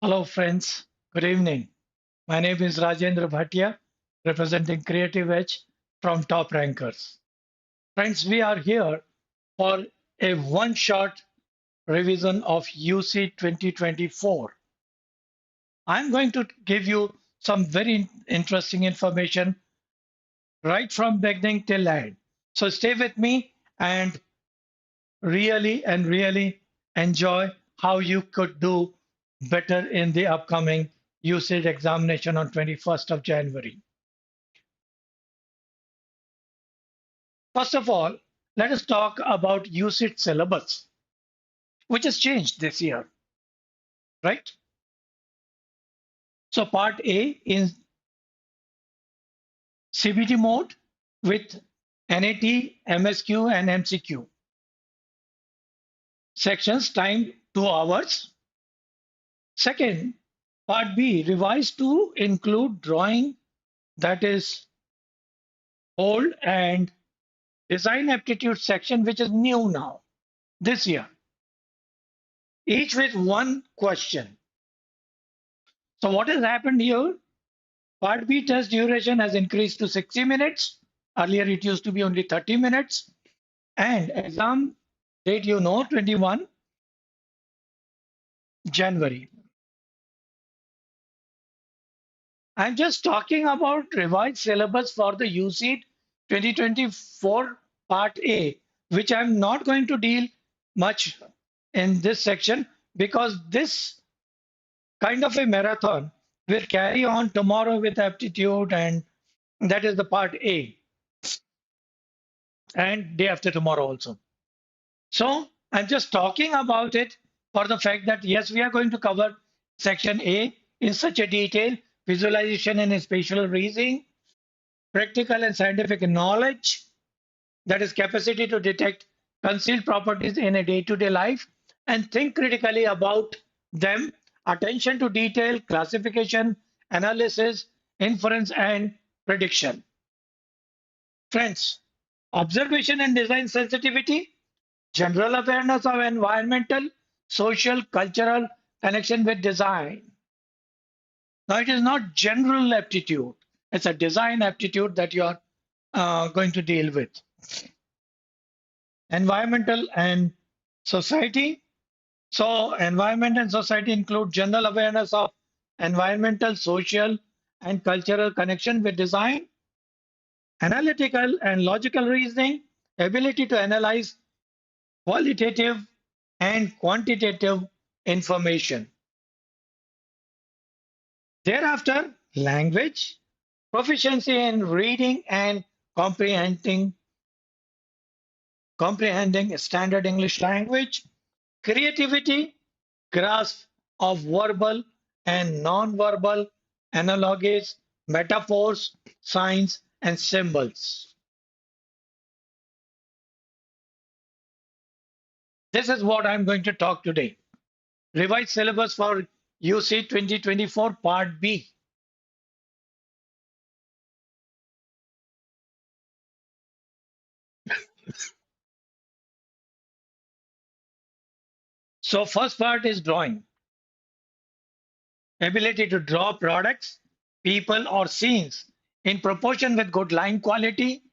Hello, friends. Good evening. My name is Rajendra Bhatia, representing CreativeEdge from Top Rankers. Friends, we are here for a one-shot revision of UC 2024. I'm going to give you some very interesting information right from beginning till end. So stay with me and really enjoy how you could do better in the upcoming UCEED examination on 21st of January. First of all, let us talk about UCEED syllabus, which has changed this year, right? So part A is CBT mode with NAT, MSQ, and MCQ. Sections timed 2 hours. Second, part B revised to include drawing, that is old, and design aptitude section, which is new now this year, each with one question. So what has happened here? Part B test duration has increased to 60 minutes. Earlier it used to be only 30 minutes. And exam date, 21 January. I'm just talking about revised syllabus for the UCEED 2024 Part A, which I'm not going to deal much in this section because this kind of a marathon will carry on tomorrow with aptitude, and that is the Part A, and day after tomorrow also. So I'm just talking about it for the fact that yes, we are going to cover section A in such a detail: visualization and spatial reasoning, practical and scientific knowledge, that is capacity to detect concealed properties in a day-to-day life and think critically about them, attention to detail, classification, analysis, inference, and prediction. Friends, observation and design sensitivity, general awareness of environmental, social, cultural connection with design. Now, it is not general aptitude, it's a design aptitude that you are going to deal with. Environmental and society. So, environment and society include general awareness of environmental, social, and cultural connection with design, analytical and logical reasoning, ability to analyze qualitative and quantitative information. Thereafter, language, proficiency in reading and comprehending standard English language, creativity, grasp of verbal and non-verbal analogies, metaphors, signs, and symbols. This is what I'm going to talk today. Revised syllabus for UC 2024 Part B. So first part is drawing. Ability to draw products, people, or scenes in proportion with good line quality,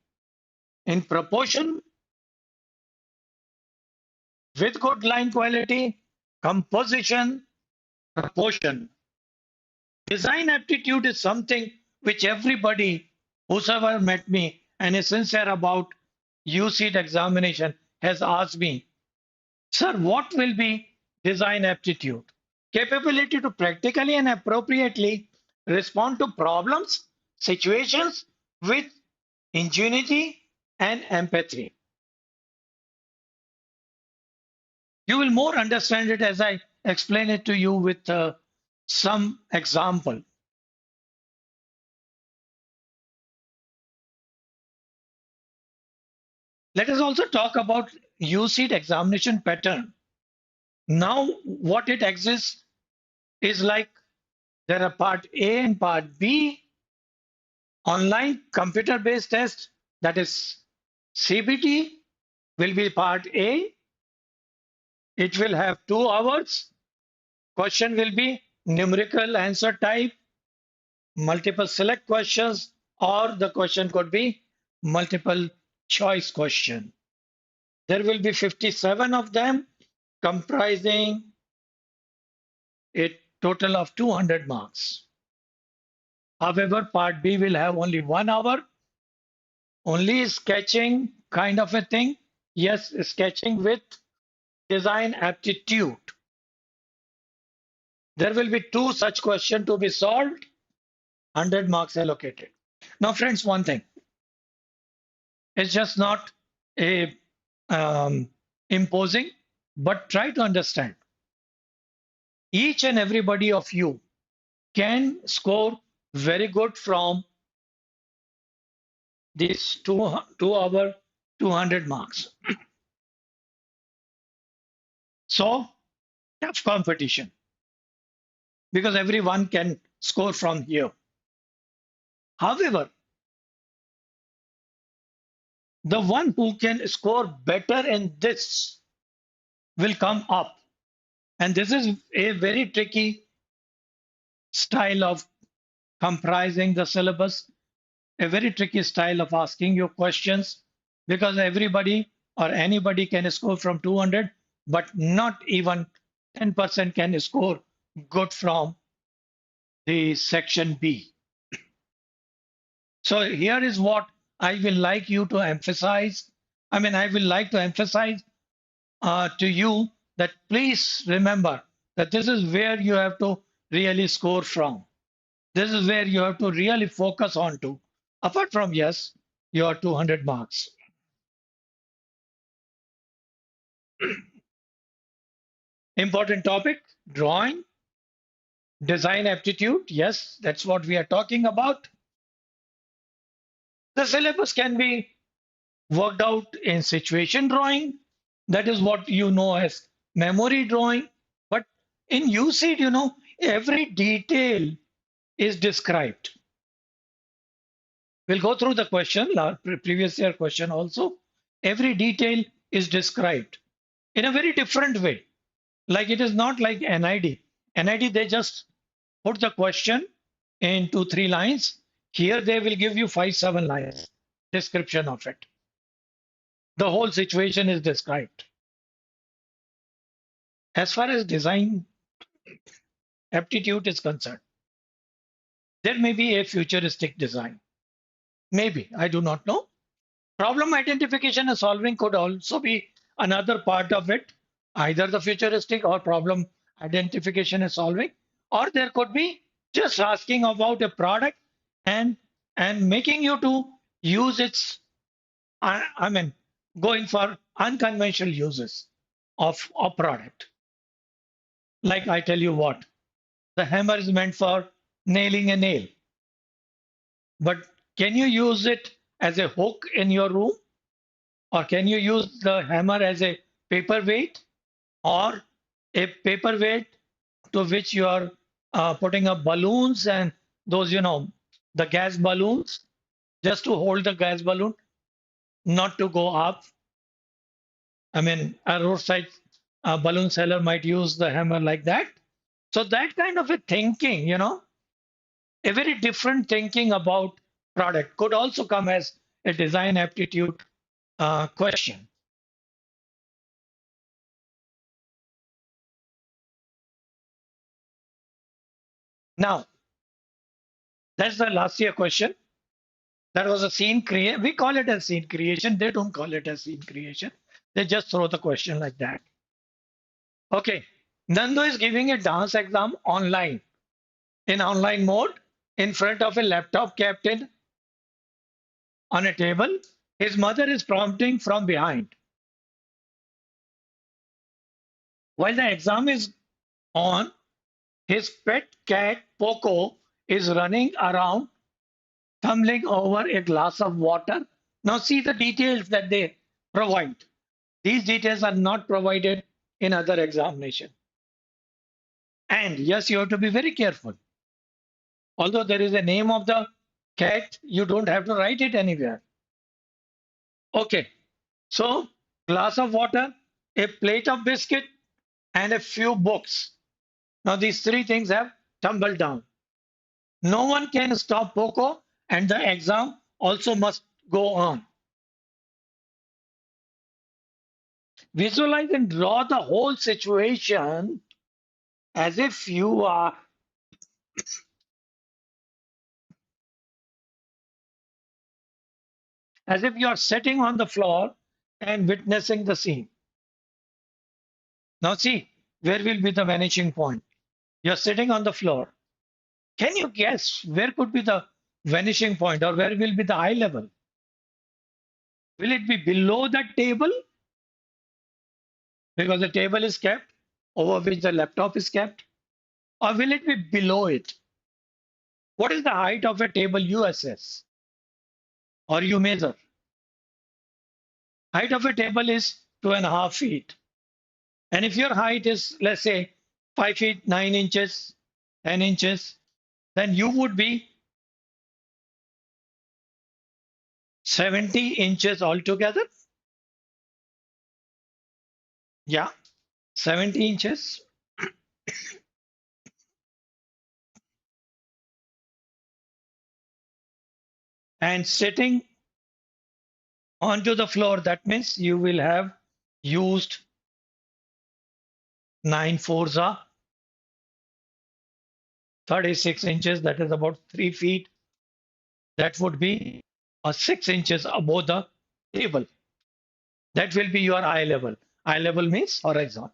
in proportion with good line quality, composition, proportion. Design aptitude is something which everybody who's ever met me and is sincere about UCEED examination has asked me, sir, what will be design aptitude? Capability to practically and appropriately respond to problems, situations with ingenuity and empathy. You will more understand it as I explain it to you with some example. Let us also talk about UCEED examination pattern. Now, what it exists is like there are part A and part B, online computer-based test, that is CBT, will be part A. It will have 2 hours. Question will be numerical answer type, multiple select questions, or the question could be multiple choice question. There will be 57 of them, comprising a total of 200 marks. However, part B will have only 1 hour, only sketching kind of a thing. Yes, sketching with design aptitude. There will be 2 such questions to be solved, 100 marks allocated. Now, friends, one thing. It's just not a imposing, but try to understand. Each and everybody of you can score very good from these 2 hour 200 marks. So tough competition because everyone can score from here. However, the one who can score better in this will come up. And this is a very tricky style of comprising the syllabus, a very tricky style of asking you questions, because everybody or anybody can score from 200, but not even 10% can score good from the section B. So here is what I will like you to emphasize. I will like to emphasize to you that please remember that this is where you have to really score from. This is where you have to really focus on to. Apart from, yes, your 200 marks. Important topic, drawing, design aptitude. Yes, that's what we are talking about. The syllabus can be worked out in situation drawing. That is what you know as memory drawing. But in UCEED, every detail is described. We'll go through the question, previous year question also. Every detail is described in a very different way. Like it is not like NID. NID, they just put the question in 2-3 lines. Here they will give you 5-7 lines description of it. The whole situation is described. As far as design aptitude is concerned, there may be a futuristic design. Maybe, I do not know. Problem identification and solving could also be another part of it, either the futuristic or problem identification and solving, or there could be just asking about a product and making you to use its, going for unconventional uses of a product. Like I tell you what, the hammer is meant for nailing a nail. But can you use it as a hook in your room? Or can you use the hammer as a paperweight or a paperweight to which you are putting up balloons and those, the gas balloons, just to hold the gas balloon, not to go up. A roadside balloon seller might use the hammer like that. So that kind of a thinking, a very different thinking about product could also come as a design aptitude question. Now, that's the last year question. That was a scene creation. We call it as scene creation. They don't call it as scene creation. They just throw the question like that. Okay. Nando is giving a dance exam online, in online mode, in front of a laptop kept on a table. His mother is prompting from behind. While the exam is on, his pet cat, Poco, is running around, tumbling over a glass of water. Now see the details that they provide. These details are not provided in other examination. And yes, you have to be very careful. Although there is a name of the cat, you don't have to write it anywhere. Okay, so glass of water, a plate of biscuit, and a few books. Now these three things have tumbled down. No one can stop POCO, and the exam also must go on. Visualize and draw the whole situation as if you are sitting on the floor and witnessing the scene. Now see, where will be the vanishing point? You're sitting on the floor. Can you guess where could be the vanishing point, or where will be the eye level? Will it be below that table? Because the table is kept over which the laptop is kept. Or will it be below it? What is the height of a table you assess or you measure? Height of a table is 2.5 feet. And if your height is, let's say, 5 feet 9 inches, 10 inches, then you would be 70 inches altogether. Yeah, 70 inches. And sitting onto the floor, that means you will have used 9 fours are 36 inches, that is about 3 feet. That would be 6 inches above the table. That will be your eye level. Eye level means horizon.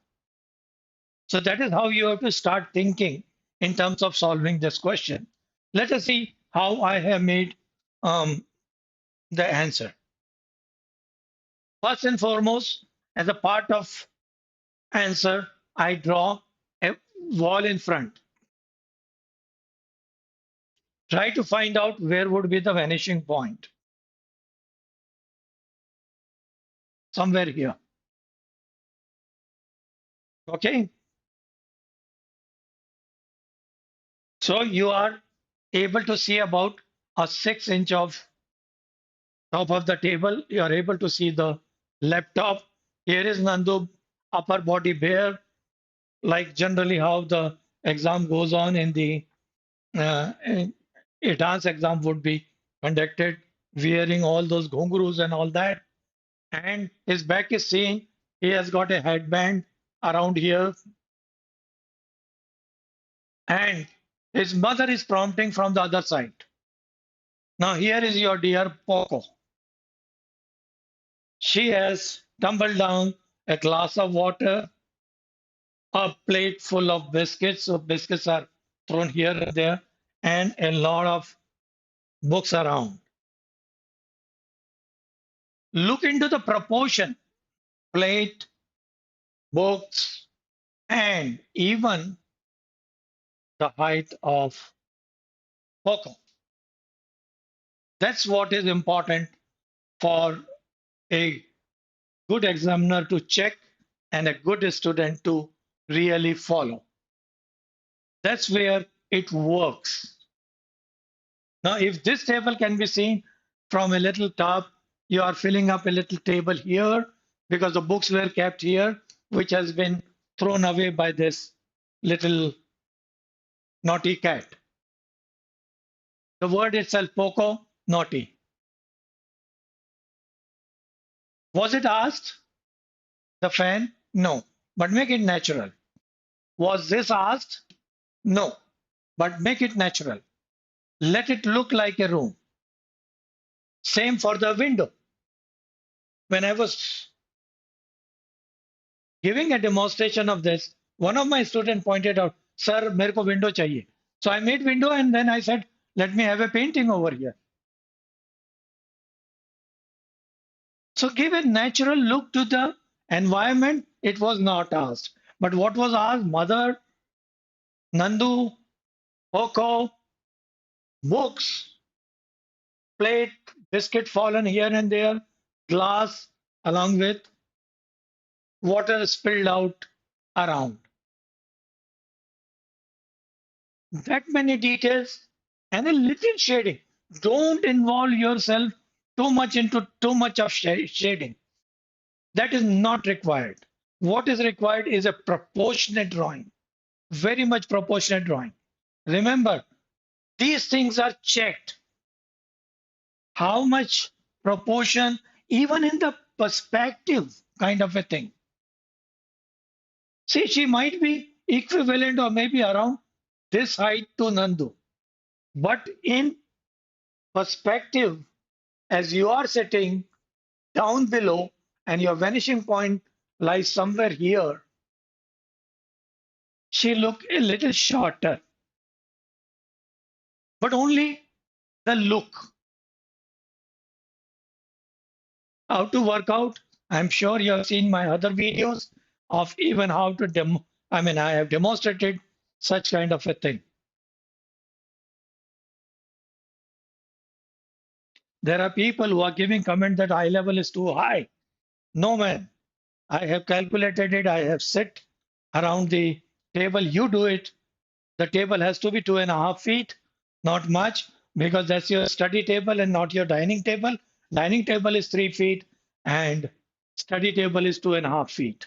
So that is how you have to start thinking in terms of solving this question. Let us see how I have made the answer. First and foremost, as a part of answer, I draw a wall in front. Try to find out where would be the vanishing point. Somewhere here. Okay. So you are able to see about a 6 inch of top of the table. You are able to see the laptop. Here is Nandu, upper body bare, like generally how the exam goes on in the a dance exam would be conducted, wearing all those ghungroos and all that. And his back is seen. He has got a headband around here. And his mother is prompting from the other side. Now here is your dear Poco. She has tumbled down a glass of water, a plate full of biscuits. So biscuits are thrown here and there, and a lot of books around. Look into the proportion, plate, books, and even the height of Poco. That's what is important for a good examiner to check and a good student to really follow. That's where it works. Now, if this table can be seen from a little top, you are filling up a little table here because the books were kept here, which has been thrown away by this little naughty cat. The word itself, Poco, naughty. Was it asked? The fan? No. But make it natural. Was this asked? No. But make it natural. Let it look like a room. Same for the window. When I was giving a demonstration of this, one of my students pointed out, Sir, mere ko window chahiye. So I made window and then I said, let me have a painting over here. So give a natural look to the environment. It was not asked. But what was asked? Mother, Nandu, Poco, books, plate, biscuit fallen here and there, glass, along with water spilled out around. That many details and a little shading. Don't involve yourself too much into too much of shading. That is not required. What is required is a proportionate drawing. very much proportionate drawing. Remember, these things are checked. How much proportion, even in the perspective kind of a thing. See, she might be equivalent or maybe around this height to Nandu. But in perspective, as you are sitting down below and your vanishing point lies somewhere here, she look a little shorter, but only the look. How to work out? I'm sure you have seen my other videos of even how to I have demonstrated such kind of a thing. There are people who are giving comment that eye level is too high. No, man. I have calculated it. I have set around the table. You do it. The table has to be 2.5 feet, not much, because that's your study table and not your dining table. Dining table is 3 feet and study table is 2.5 feet.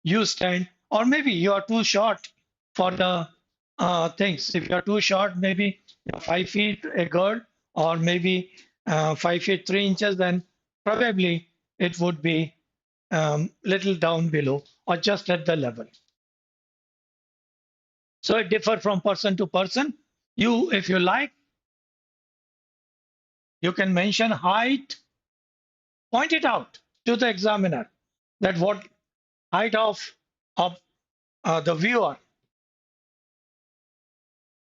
You stand, or maybe you are too short for the things. If you are too short, maybe you're 5 feet a girl, or maybe 5 feet 3 inches, then probably it would be little down below or just at the level. So it differs from person to person. You, if you like, you can mention height, point it out to the examiner that what height of the viewer,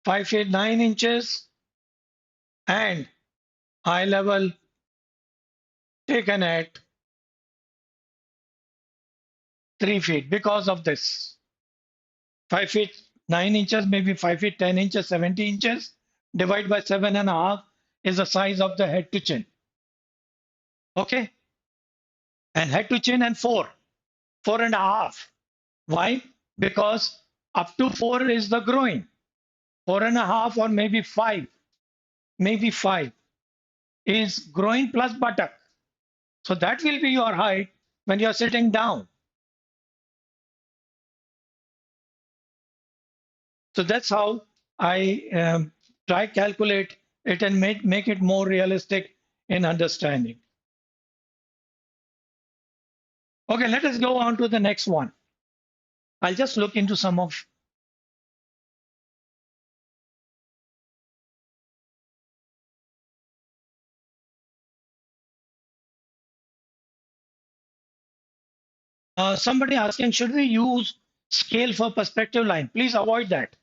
5 feet 9 inches, and eye level taken at 3 feet because of this. 5 feet 9 inches, maybe 5 feet 10 inches, 70 inches, divided by 7.5 is the size of the head to chin. Okay? And head to chin and 4.5. Why? Because up to 4 is the groin. 4.5 or maybe 5 is groin plus buttock. So that will be your height when you're sitting down. So that's how I try calculate it and make it more realistic in understanding. Okay, let us go on to the next one. I'll just look into some of somebody asking, should we use scale for perspective line? Please avoid that.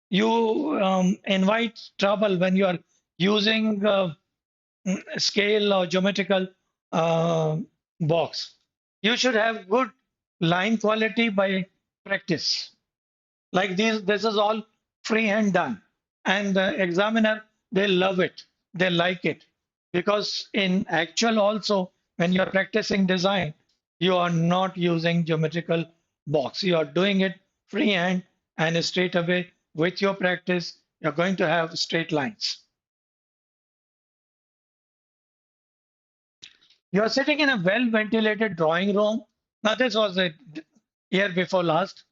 You invite trouble when you are using scale or geometrical box. You should have good line quality by practice. Like this is all freehand done. And the examiner, they love it. They like it. Because in actual also, when you're practicing design, you are not using geometrical box. You are doing it freehand and straight away with your practice, you're going to have straight lines. You're sitting in a well-ventilated drawing room. Now, this was a year before last,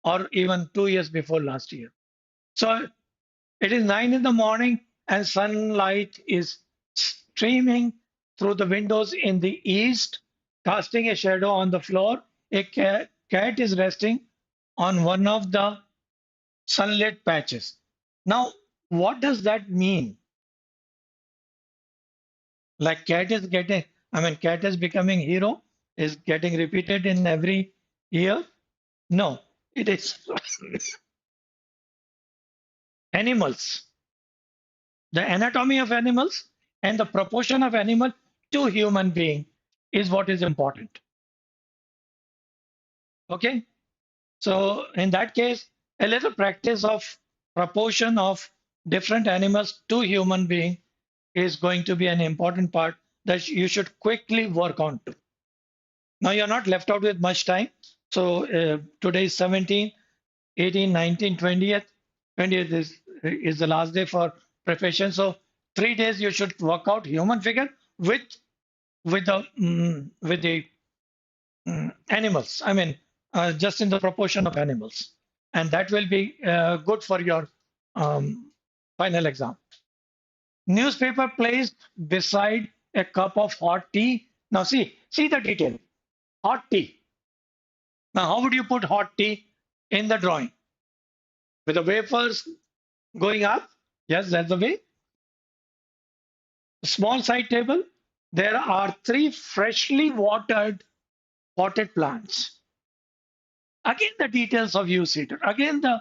or even 2 years before last year. So it is 9 in the morning and sunlight is streaming through the windows in the east, casting a shadow on the floor. A cat is resting on one of the sunlit patches. Now, what does that mean? Like cat is cat is becoming hero, is getting repeated in every year? No, it is animals. The anatomy of animals and the proportion of animal to human being is what is important. Okay, so in that case, a little practice of proportion of different animals to human being is going to be an important part that you should quickly work on to. Now you're not left out with much time. So today is 17, 18, 19, 20th. 20th is the last day for preparation. So 3 days you should work out human figure with the animals. Just in the proportion of animals. and that will be good for your um, final exam. Newspaper placed beside a cup of hot tea. Now see the detail. Hot tea. Now how would you put hot tea in the drawing? With the wafers going up? Yes, that's the way. Small side table. There are 3 freshly watered potted plants. Again, the details of UCEED. Again, the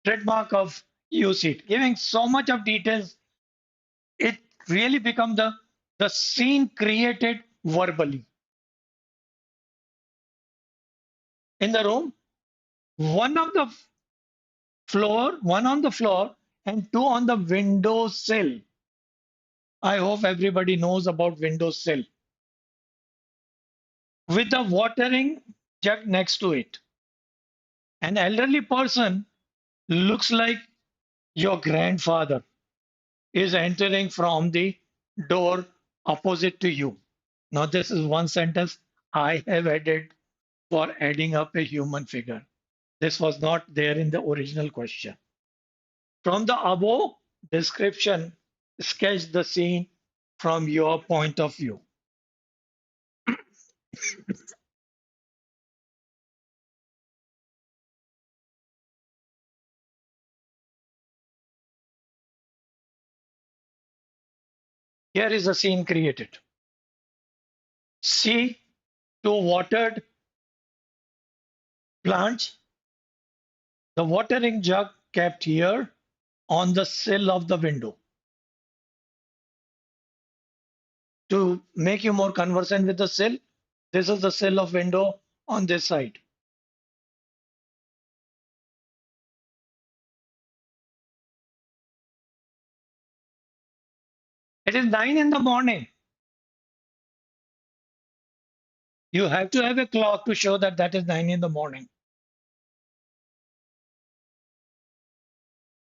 trademark of UCEED. Giving so much of details, it really becomes the scene created verbally. In the room, one on the floor, and 2 on the window sill. I hope everybody knows about window sill. With the watering jug next to it. An elderly person looks like your grandfather is entering from the door opposite to you. Now, this is one sentence I have added for adding up a human figure. This was not there in the original question. From the above description, sketch the scene from your point of view. Here is a scene created. See 2 watered plants, the watering jug kept here on the sill of the window. To make you more conversant with the sill, this is the sill of window on this side. It is 9 in the morning. You have to have a clock to show that that is 9 in the morning.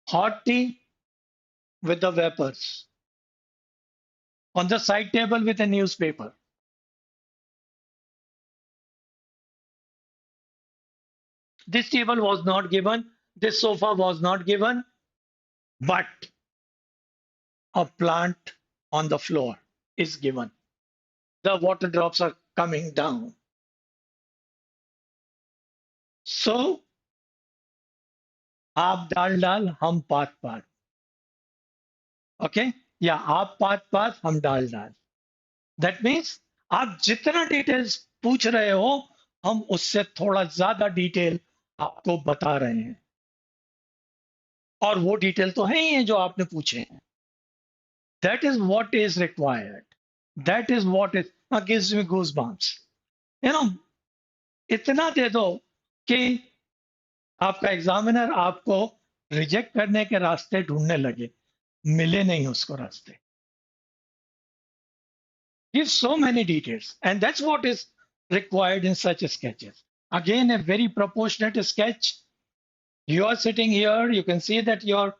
Hot tea with the vapors. On the side table with a newspaper. This table was not given. This sofa was not given. But a plant on the floor is given. The water drops are coming down. So, आप डाल हम पात. Okay? या आप पात हम डाल. That means आप जितना डिटेल्स पूछ रहे हो, हम उससे थोड़ा ज्यादा डिटेल आपको बता रहे हैं. और वो डिटेल तो है ही है जो आपने पूछे हैं. That is what is required. That is what is gives me goosebumps. You know, इतना दे दो कि आपका एग्जामिनर आपको रिजेक्ट करने के रास्ते ढूंढने लगे, मिले नहीं उसको रास्ते. Give so many details, and that's what is required in such sketches. Again, a very proportionate sketch. You are sitting here, you can see that you're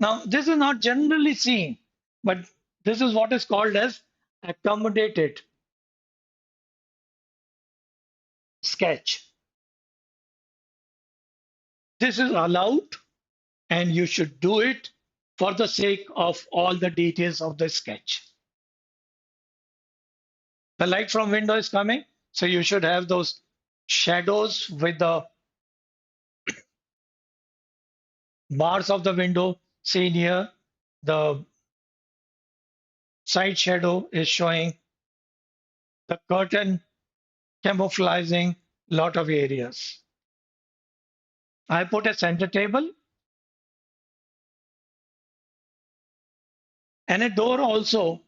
now this is not generally seen, but this is what is called as accommodated sketch. This is allowed, and you should do it for the sake of all the details of the sketch. The light from window is coming, so you should have those shadows with the bars of the window seen here. The side shadow is showing the curtain camouflaging lot of areas. I put a center table and a door also.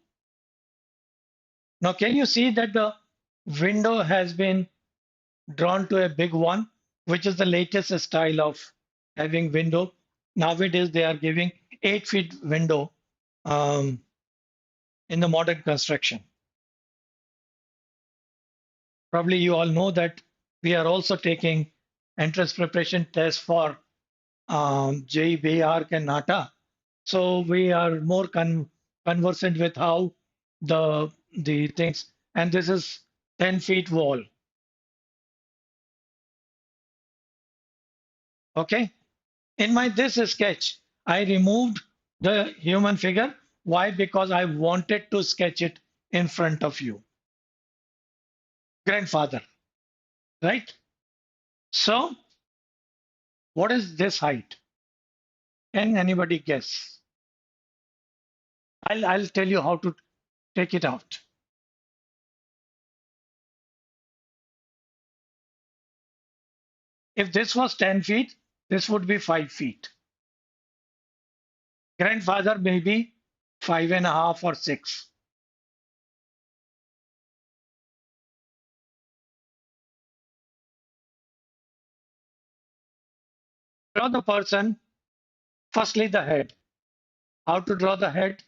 Now, can you see that the window has been drawn to a big one, which is the latest style of having window. Nowadays, they are giving 8-feet window in the modern construction. Probably you all know that we are also taking entrance preparation tests for JEE B, 𝐂𝐅𝐅𝐄𝐒 and NATA. So we are more conversant with how the things, and this is 10 feet wall. Okay. In my this sketch, I removed the human figure. Why? Because I wanted to sketch it in front of you. Grandfather, right? So what is this height? Can anybody guess? I'll tell you how to take it out. If this was 10 feet, this would be 5 feet. Grandfather may be 5.5 or 6. Draw the person, firstly the head. How to draw the head?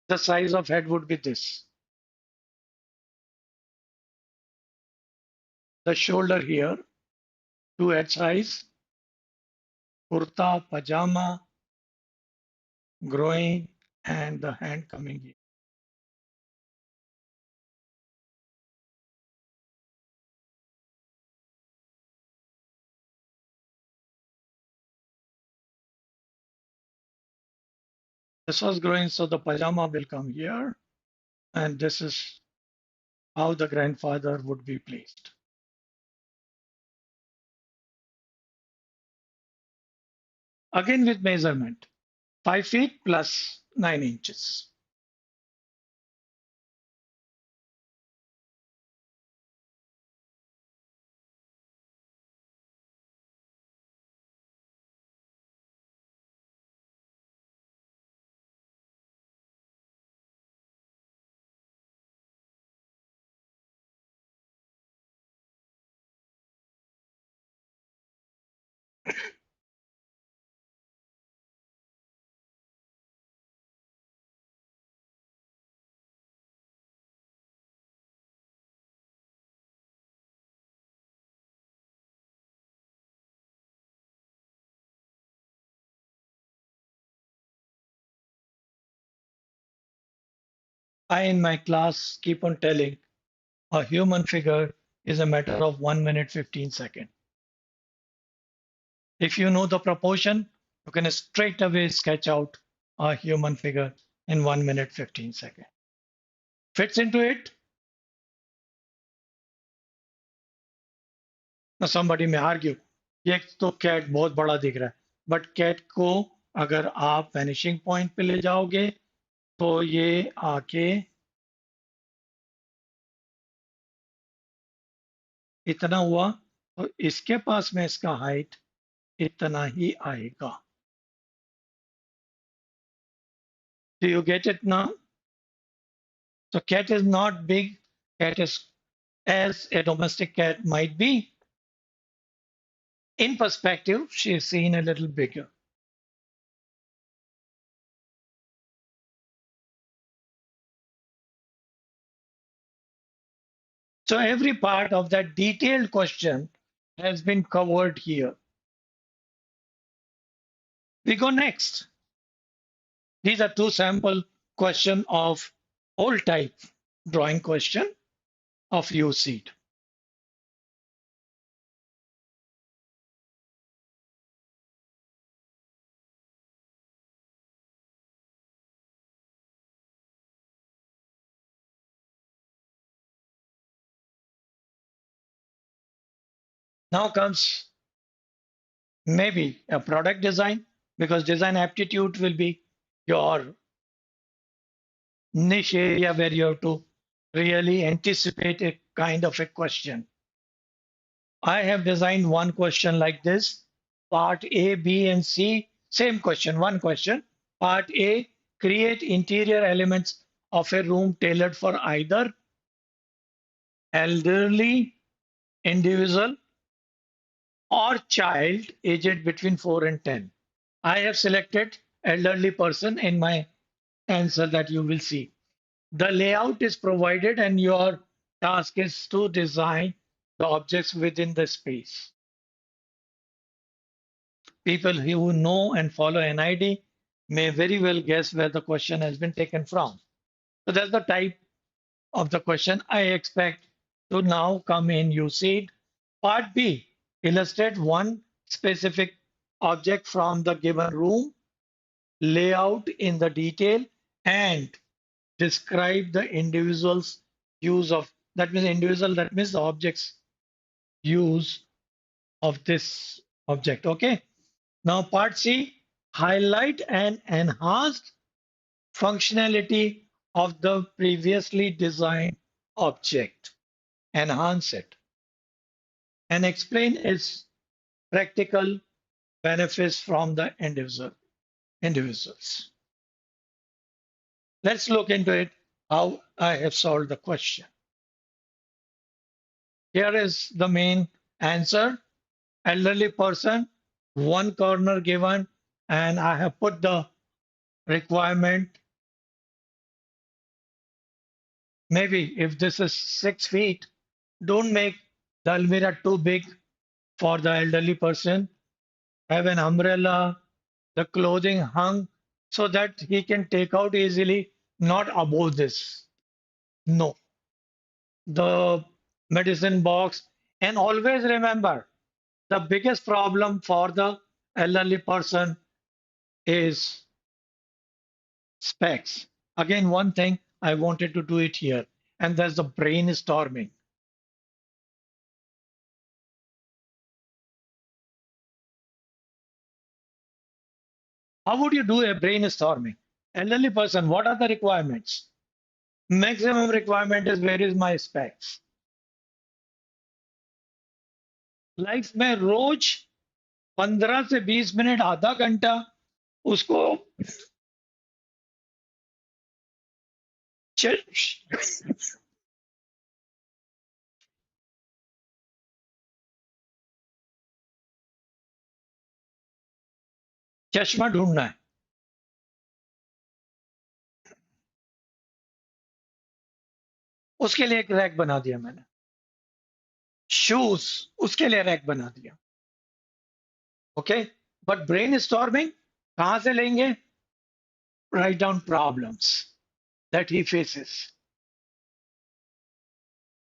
The size of head would be this. The shoulder here, 2 head size, kurta, pajama, growing, and the hand coming here. This was growing, so the pajama will come here. And this is how the grandfather would be placed. Again with measurement, 5 feet plus 9 inches. I in my class keep on telling a human figure is a matter of 1 minute 15 seconds. If you know the proportion, you can straight away sketch out a human figure in 1 minute 15 seconds. Fits into it? Now somebody may argue, ये तो cat बहुत बड़ा दिख रहा है, but cat को अगर आप वैनिशिंग पॉइंट पे ले जाओगे तो ये आके इतना हुआ, तो इसके पास में इसका हाइट इतना ही आएगा. Do you get it now? So cat is not big. Cat is as a domestic cat might be. In perspective, she is seen a little bigger. So every part of that detailed question has been covered here. We go next. These are 2 sample question of old type drawing question of UCEED. Now comes maybe a product design, because design aptitude will be your niche area where you have to really anticipate a kind of a question. I have designed one question like this. Part A, B, and C, same question, one question. Part A, create interior elements of a room tailored for either elderly individual or child aged between 4 and 10. I have selected elderly person in my answer that you will see. The layout is provided and your task is to design the objects within the space. People who know and follow NID may very well guess where the question has been taken from. So that's the type of the question I expect to now come in UCEED. Part B, illustrate one specific object from the given room, layout in the detail, and describe the individual's use of, that means individual, that means the object's use of this object. Okay. Now part C, highlight and enhance functionality of the previously designed object. Enhance it and explain its practical benefits from the individuals. Let's look into it, how I have solved the question. Here is the main answer. Elderly person, one corner given, and I have put the requirement. Maybe if this is 6 feet, don't make the almirah too big for the elderly person. Have an umbrella, the clothing hung so that he can take out easily, not above this. No, the medicine box. And always remember, the biggest problem for the elderly person is specs. Again, one thing I wanted to do it here, and that's the brainstorming. How would you do a brainstorming? Elderly person, what are the requirements? Maximum requirement is where is my specs? Life में रोज 15 से 20 minute आधा घंटा उसको चश्मा ढूंढना है. उसके लिए एक रैक बना दिया मैंने. शूज, उसके लिए रैक बना दिया. ओके, बट ब्रेन स्टॉर्मिंग कहां से लेंगे? Write down problems that he faces.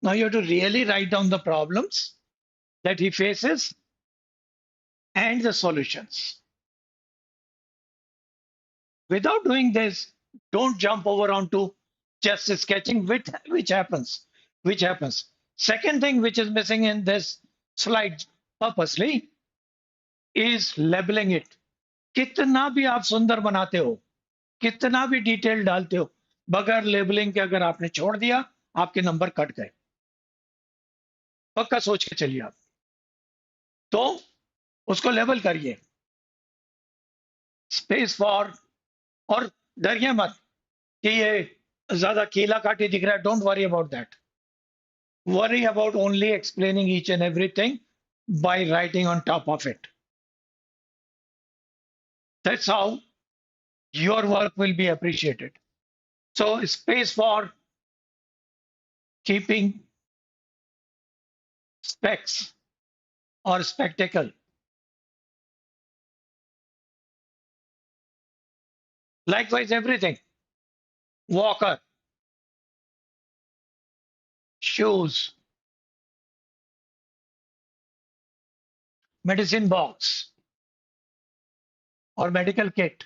Now you have to really write down the problems that he faces and the solutions. Without doing this, don't jump over onto just sketching, which happens. Second thing which is missing in this slide purposely is labeling it. कितना भी आप सुंदर बनाते हो, कितना भी detail डालते हो, बगैर लेबलिंग के अगर आपने छोड़ दिया, आपके नंबर कट गए. पक्का सोच के चलिए आप. तो उसको लेबल करिए. स्पेस फॉर, और डरिए मत कि ये ज्यादा कीला काटी दिख रहा है. Don't worry about that. Worry about only explaining each and everything by writing on top of it. That's how your work will be appreciated. So space for keeping specs or spectacle. Likewise, everything. Walker, shoes, medicine box or medical kit,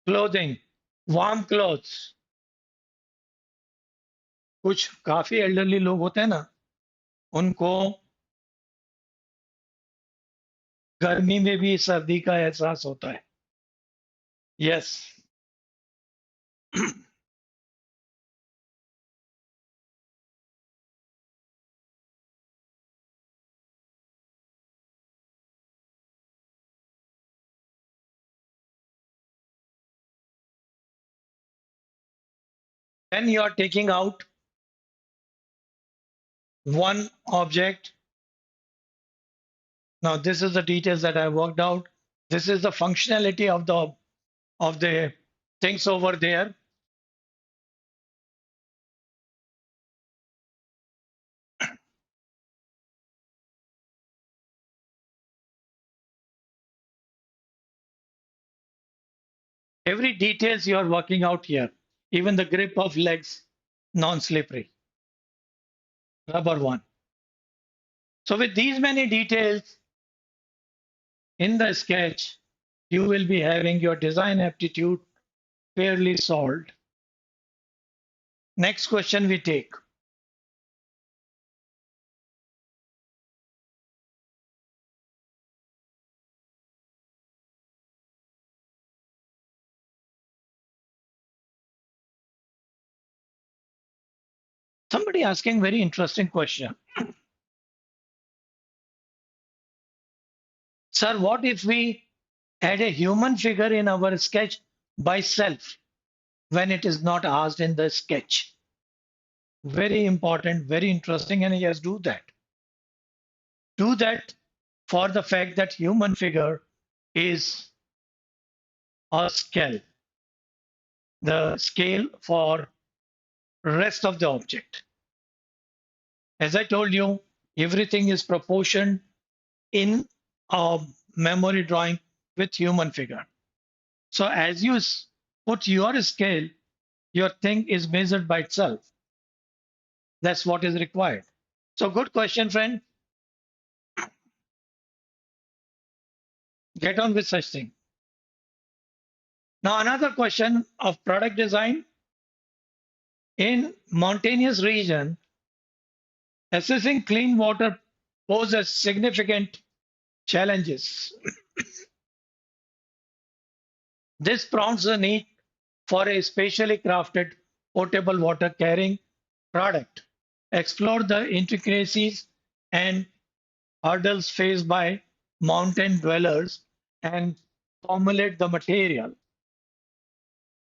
clothing, warm clothes. कुछ काफी elderly लोग होते हैं ना, उनको गर्मी में भी सर्दी का एहसास होता है. Yes. Then you are taking out one object. Now this is the details that I worked out. This is the functionality of the things over there. Every details you are working out here, even the grip of legs, non-slippery. rubber one. So with these many details in the sketch, you will be having your design aptitude fairly solved. Next question we take. Somebody asking very interesting question. Sir, what if we add a human figure in our sketch by self when it is not asked in the sketch? Very important, very interesting, and yes, do that. Do that for the fact that human figure is a scale, the scale for rest of the object. As I told you, everything is proportioned in a memory drawing with human figure. So as you put your scale, your thing is measured by itself. That's what is required. So good question, friend. Get on with such thing. Now another question of product design. In mountainous region, assessing clean water poses significant challenges. This prompts the need for a specially crafted potable water carrying product. Explore the intricacies and hurdles faced by mountain dwellers and formulate the material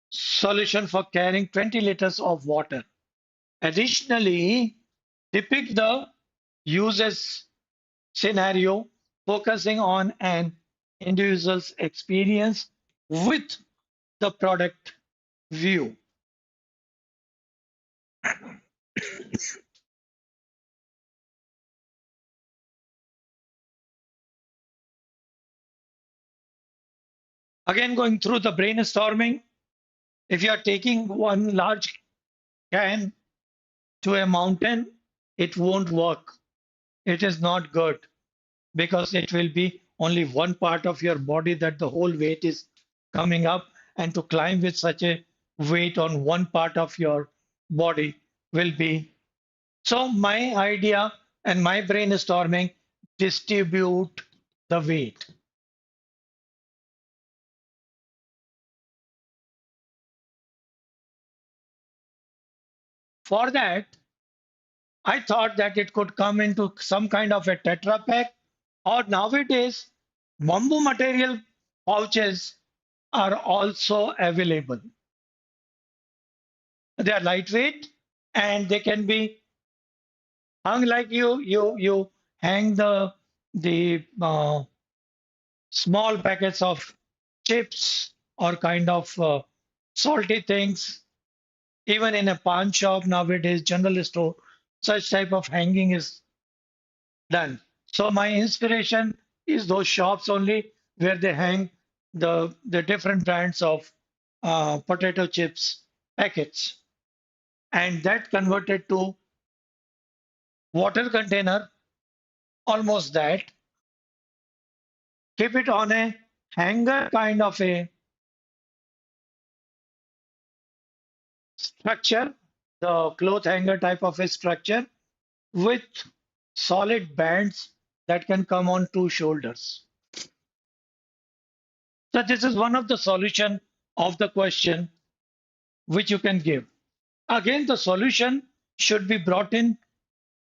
solution for carrying 20 liters of water. Additionally, depict the user's scenario focusing on an individual's experience with the product view. Again, going through the brainstorming, if you are taking one large can to a mountain, it won't work. It is not good because it will be only one part of your body that the whole weight is coming up, and to climb with such a weight on one part of your body will be. So my idea and my brainstorming, distribute the weight. For that, I thought that it could come into some kind of a Tetra pack, or nowadays bamboo material pouches are also available. They are lightweight and they can be hung like you hang the small packets of chips or kind of salty things. Even in a pawn shop nowadays, general store, such type of hanging is done. So my inspiration is those shops only where they hang the different brands of potato chips packets, and that converted to water container, almost that. Keep it on a hanger kind of a structure, the cloth hanger type of a structure with solid bands that can come on two shoulders. So this is one of the solution of the question which you can give. Again, the solution should be brought in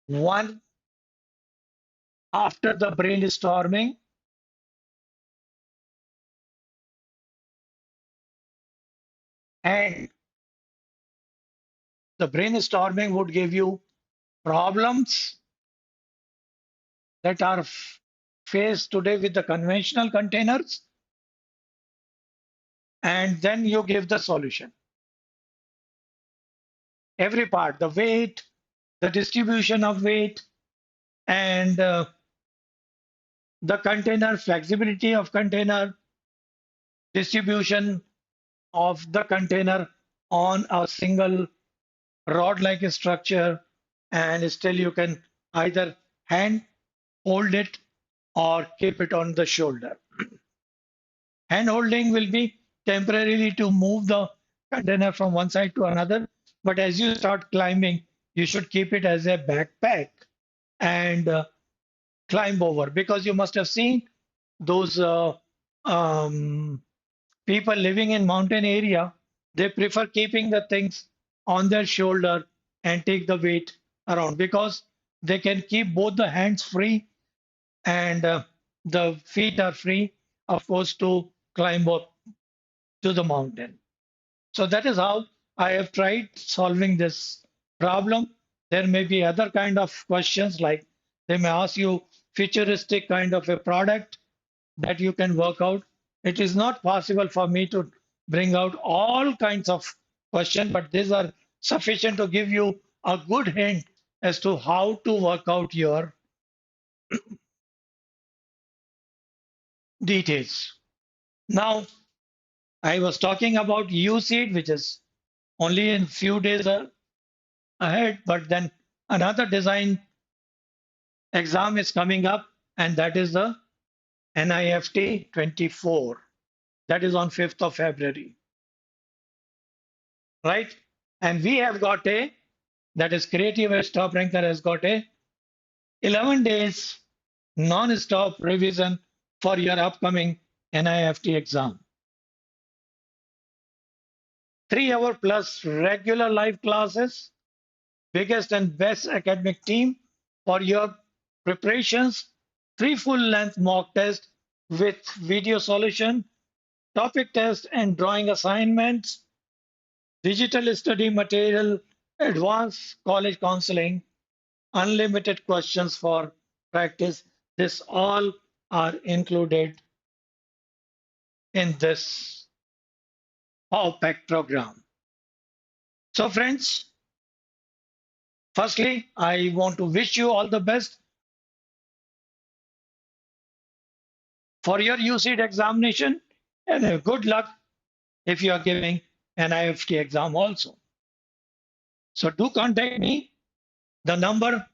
one after the brainstorming, and the brainstorming would give you problems that are faced today with the conventional containers, and then you give the solution. Every part, the weight, the distribution of weight, and the container, flexibility of container, distribution of the container on a single rod-like structure, and still you can either hand hold it or keep it on the shoulder. Hand holding will be temporarily to move the container from one side to another, but as you start climbing, you should keep it as a backpack and climb over, because you must have seen those um, people living in mountain area. They prefer keeping the things on their shoulder and take the weight around, because they can keep both the hands free and the feet are free, of course, to climb up to the mountain. So that is how I have tried solving this problem. There may be other kind of questions, like they may ask you futuristic kind of a product that you can work out. It is not possible for me to bring out all kinds of questions, but these are sufficient to give you a good hint as to how to work out your details. Now, I was talking about UCEED, which is only in few days ahead, but then another design exam is coming up, and that is the NIFT 24. That is on 5th of February, right? And we have got that is CreativeEdge Top Ranker has got 11 days non-stop revision for your upcoming NIFT exam. 3 hour plus regular live classes, biggest and best academic team for your preparations, 3 full-length mock tests with video solution, topic test and drawing assignments, digital study material, advanced college counseling, unlimited questions for practice. This all are included in this POWPAC program. So friends, firstly, I want to wish you all the best for your UCEED examination, and good luck if you are giving an IFT exam also. So do contact me. The number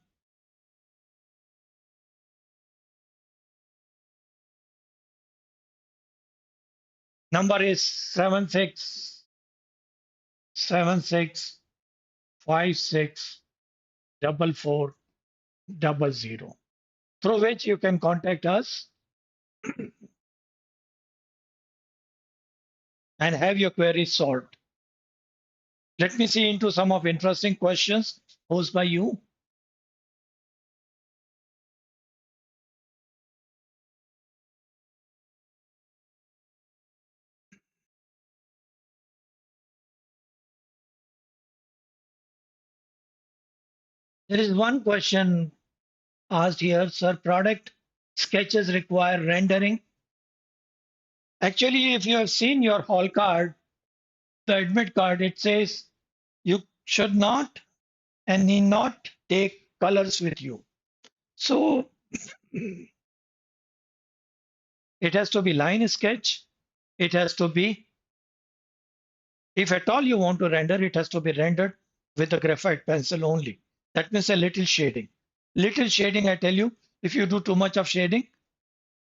is 7676564400, through which you can contact us and have your queries solved. Let me see into some of interesting questions posed by you. There is one question asked here, sir, product sketches require rendering. Actually, if you have seen your hall card, the admit card, it says you should not and need not take colors with you. So it has to be line sketch. It has to be, if at all you want to render, it has to be rendered with a graphite pencil only. That means a little shading. Little shading, I tell you, if you do too much of shading,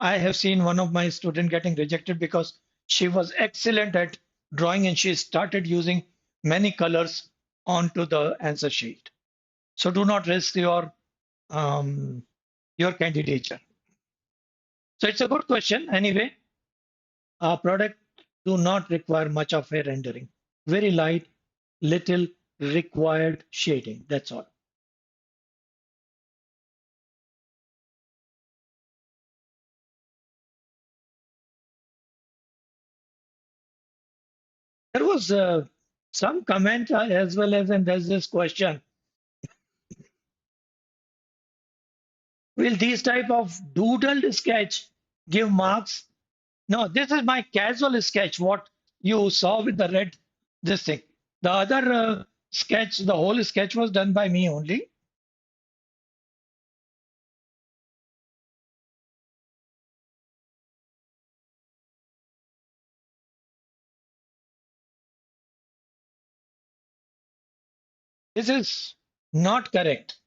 I have seen one of my students getting rejected because she was excellent at drawing and she started using many colors onto the answer sheet. So do not risk your candidature. So it's a good question. Anyway, our product do not require much of a rendering. Very light, little required shading. That's all. There was some comment as well as, and there's this question. Will these type of doodled sketch give marks? No, this is my casual sketch, what you saw with the red, this thing. The other sketch, the whole sketch was done by me only. This is not correct.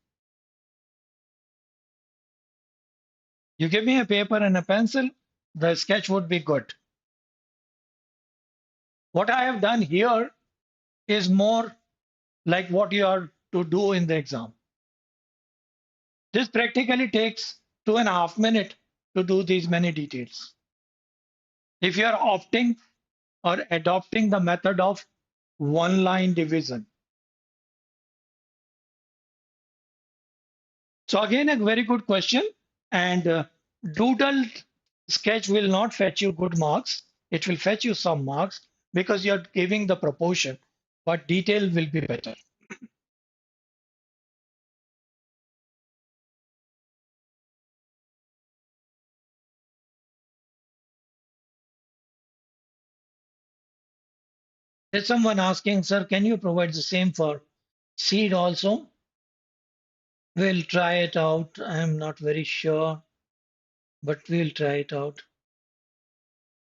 You give me a paper and a pencil, the sketch would be good. What I have done here is more like what you are to do in the exam. This practically takes 2.5 minutes to do these many details. If you are opting or adopting the method of one line division. So again, a very good question. And doodle sketch will not fetch you good marks. It will fetch you some marks because you're giving the proportion, but detail will be better. There's someone asking, sir, can you provide the same for seed also? We'll try it out. I'm not very sure, but we'll try it out.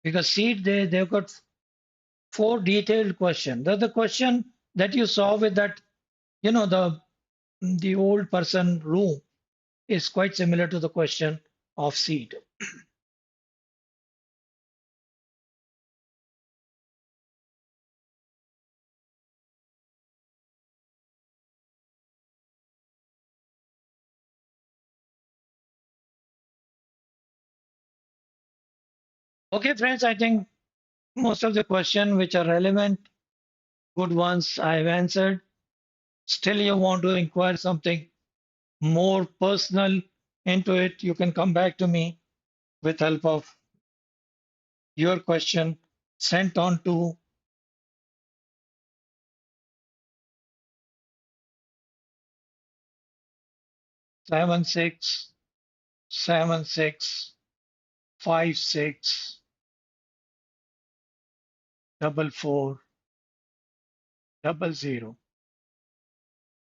Because seed, they've got 4 detailed questions. The question that you saw with that, the old person room is quite similar to the question of seed. Okay, friends, I think most of the questions which are relevant, good ones, I've answered. Still, you want to inquire something more personal into it, you can come back to me with help of your question sent on to 7676564400.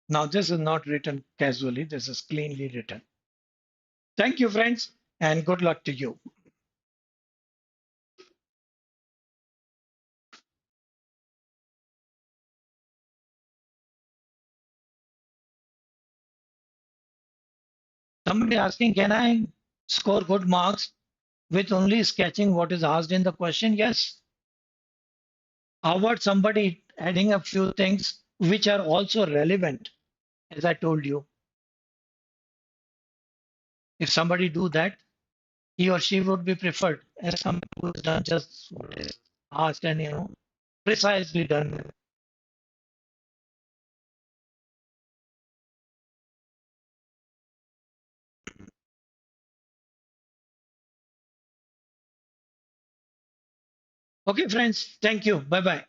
Now, this is not written casually, this is cleanly written. Thank you, friends, and good luck to you. Somebody asking, can I score good marks with only sketching what is asked in the question? Yes. How about somebody adding a few things which are also relevant, as I told you? If somebody do that, he or she would be preferred as somebody who's done just what is asked and precisely done. Okay, friends, thank you. Bye bye.